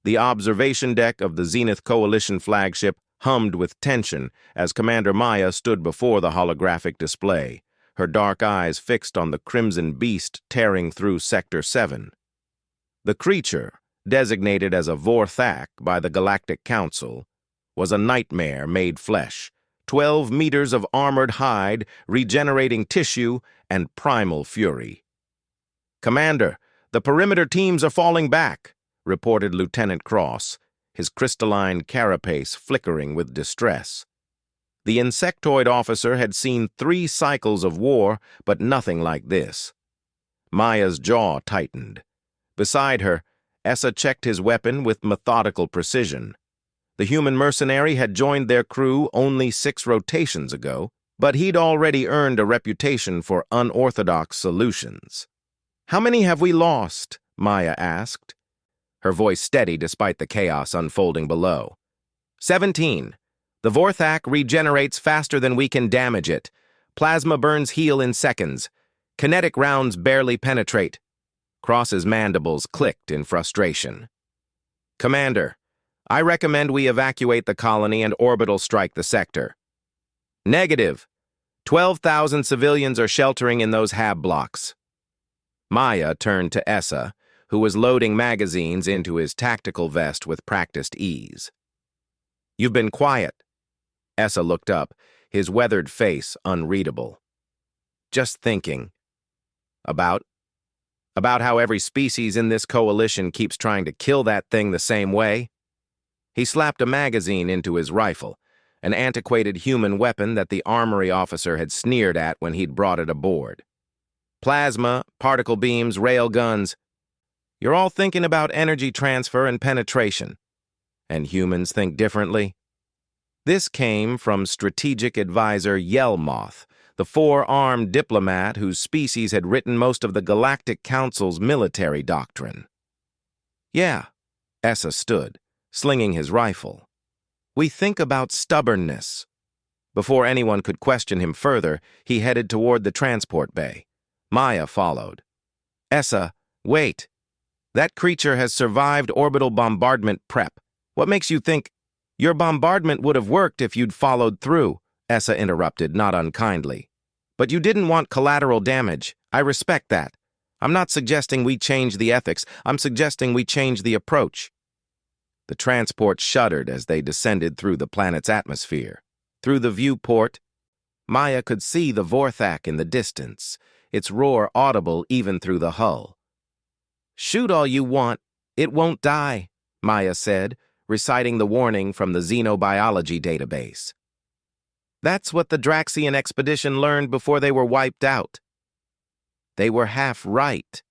The observation deck of the Zenith Coalition flagship hummed with tension as Commander Maya stood before the holographic display, her dark eyes fixed on the crimson beast tearing through Sector 7. The creature, designated as a Vorthak by the Galactic Council, was a nightmare made flesh, 12 meters of armored hide, regenerating tissue, and primal fury. "Commander, the perimeter teams are falling back," reported Lieutenant Cross, his crystalline carapace flickering with distress. The insectoid officer had seen 3 cycles of war, but nothing like this. Maya's jaw tightened. Beside her, Essa checked his weapon with methodical precision. The human mercenary had joined their crew only 6 rotations ago, but he'd already earned a reputation for unorthodox solutions. "How many have we lost?" Maya asked, her voice steady despite the chaos unfolding below. 17. The Vorthak regenerates faster than we can damage it. Plasma burns heal in seconds. Kinetic rounds barely penetrate. Cross's mandibles clicked in frustration. "Commander, I recommend we evacuate the colony and orbital strike the sector." "Negative. 12,000 civilians are sheltering in those hab blocks." Maya turned to Essa, who was loading magazines into his tactical vest with practiced ease. "You've been quiet." Essa looked up, his weathered face unreadable. "Just thinking. About how every species in this coalition keeps trying to kill that thing the same way." He slapped a magazine into his rifle, an antiquated human weapon that the armory officer had sneered at when he'd brought it aboard. "Plasma, particle beams, rail guns. You're all thinking about energy transfer and penetration. And humans think differently." This came from strategic advisor Yelmoth, the 4-armed diplomat whose species had written most of the Galactic Council's military doctrine. "Yeah," Essa stood, slinging his rifle. "We think about stubbornness." Before anyone could question him further, he headed toward the transport bay. Maya followed. "Essa, wait. That creature has survived orbital bombardment prep. What makes you think—" "Your bombardment would have worked if you'd followed through," Essa interrupted, not unkindly. "But you didn't want collateral damage. I respect that. I'm not suggesting we change the ethics. I'm suggesting we change the approach." The transport shuddered as they descended through the planet's atmosphere. Through the viewport, Maya could see the Vorthak in the distance, its roar audible even through the hull. "Shoot all you want. It won't die," Maya said, reciting the warning from the xenobiology database. "That's what the Draxian expedition learned before they were wiped out." They were half right.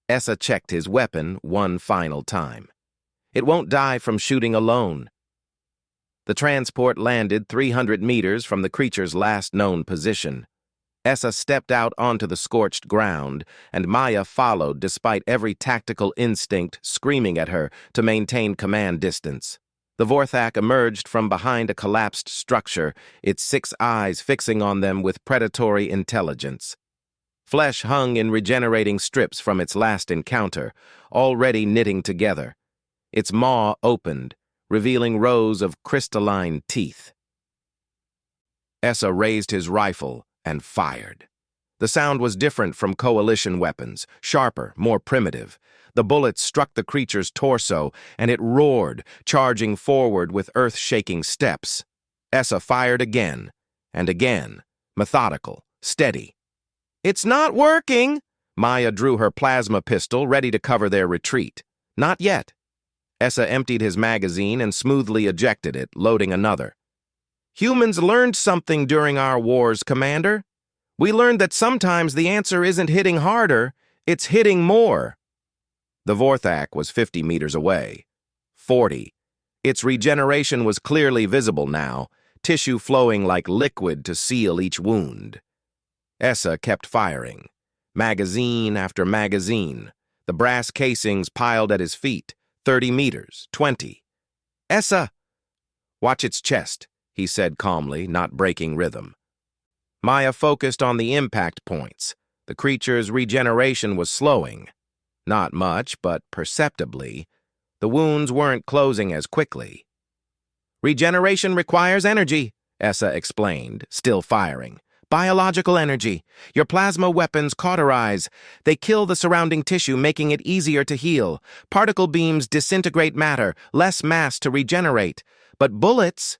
Essa checked his weapon one final time. "It won't die from shooting alone." The transport landed 300 meters from the creature's last known position. Essa stepped out onto the scorched ground, and Maya followed despite every tactical instinct screaming at her to maintain command distance. The Vorthak emerged from behind a collapsed structure, its 6 eyes fixing on them with predatory intelligence. Flesh hung in regenerating strips from its last encounter, already knitting together. Its maw opened, revealing rows of crystalline teeth. Essa raised his rifle and fired. The sound was different from coalition weapons, sharper, more primitive. The bullet struck the creature's torso, and it roared, charging forward with earth-shaking steps. Essa fired again, and again, methodical, steady. "It's not working!" Maya drew her plasma pistol, ready to cover their retreat. "Not yet." Essa emptied his magazine and smoothly ejected it, loading another. "Humans learned something during our wars, Commander. We learned that sometimes the answer isn't hitting harder, it's hitting more." The Vorthak was 50 meters away. 40. Its regeneration was clearly visible now, tissue flowing like liquid to seal each wound. Essa kept firing, magazine after magazine, the brass casings piled at his feet, 30 meters, 20. "Essa!" "Watch its chest," he said calmly, not breaking rhythm. Maya focused on the impact points. The creature's regeneration was slowing. Not much, but perceptibly. The wounds weren't closing as quickly. "Regeneration requires energy," Essa explained, still firing. "Biological energy. Your plasma weapons cauterize. They kill the surrounding tissue, making it easier to heal. Particle beams disintegrate matter, less mass to regenerate. But bullets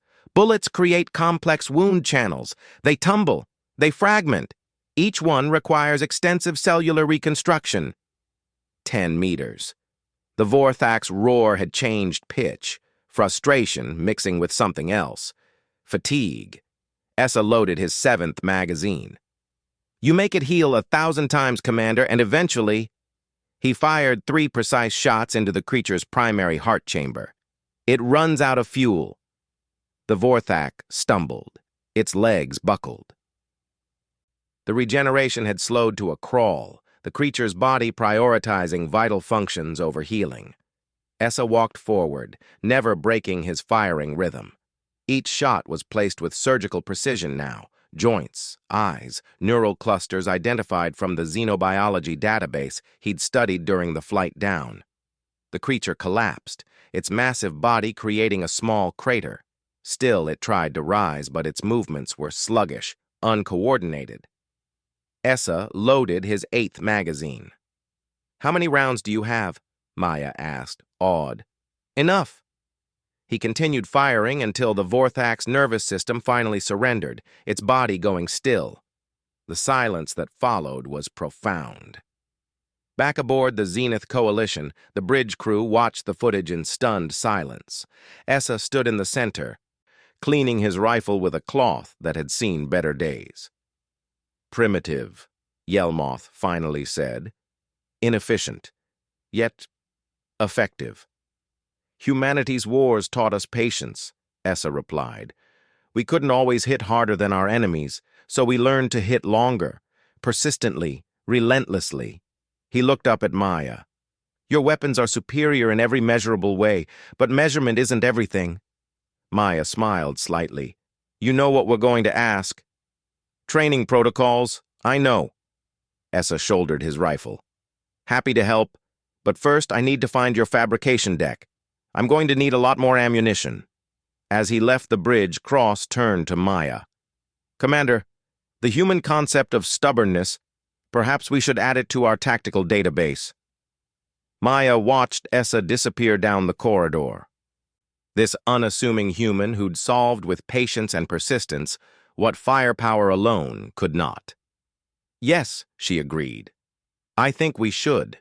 create complex wound channels. They tumble. They fragment. Each one requires extensive cellular reconstruction." 10 meters. The Vorthak's roar had changed pitch, frustration mixing with something else. Fatigue. Essa loaded his 7th magazine. "You make it heal 1,000 times, Commander, and eventually—" He fired 3 precise shots into the creature's primary heart chamber. "It runs out of fuel." The Vorthak stumbled. Its legs buckled. The regeneration had slowed to a crawl, the creature's body prioritizing vital functions over healing. Essa walked forward, never breaking his firing rhythm. Each shot was placed with surgical precision now. Joints, eyes, neural clusters identified from the xenobiology database he'd studied during the flight down. The creature collapsed, its massive body creating a small crater. Still, it tried to rise, but its movements were sluggish, uncoordinated. Essa loaded his 8th magazine. "How many rounds do you have?" Maya asked, awed. "Enough." He continued firing until the Vorthak's nervous system finally surrendered, its body going still. The silence that followed was profound. Back aboard the Zenith Coalition, the bridge crew watched the footage in stunned silence. Essa stood in the center, cleaning his rifle with a cloth that had seen better days. "Primitive," Yelmoth finally said. "Inefficient, yet effective." "Humanity's wars taught us patience," Essa replied. "We couldn't always hit harder than our enemies, so we learned to hit longer, persistently, relentlessly." He looked up at Maya. "Your weapons are superior in every measurable way, but measurement isn't everything." Maya smiled slightly. "You know what we're going to ask." "Training protocols, I know." Essa shouldered his rifle. "Happy to help, but first I need to find your fabrication deck. I'm going to need a lot more ammunition." As he left the bridge, Cross turned to Maya. "Commander, the human concept of stubbornness, perhaps we should add it to our tactical database." Maya watched Essa disappear down the corridor. This unassuming human who'd solved with patience and persistence what firepower alone could not. "Yes," she agreed. "I think we should."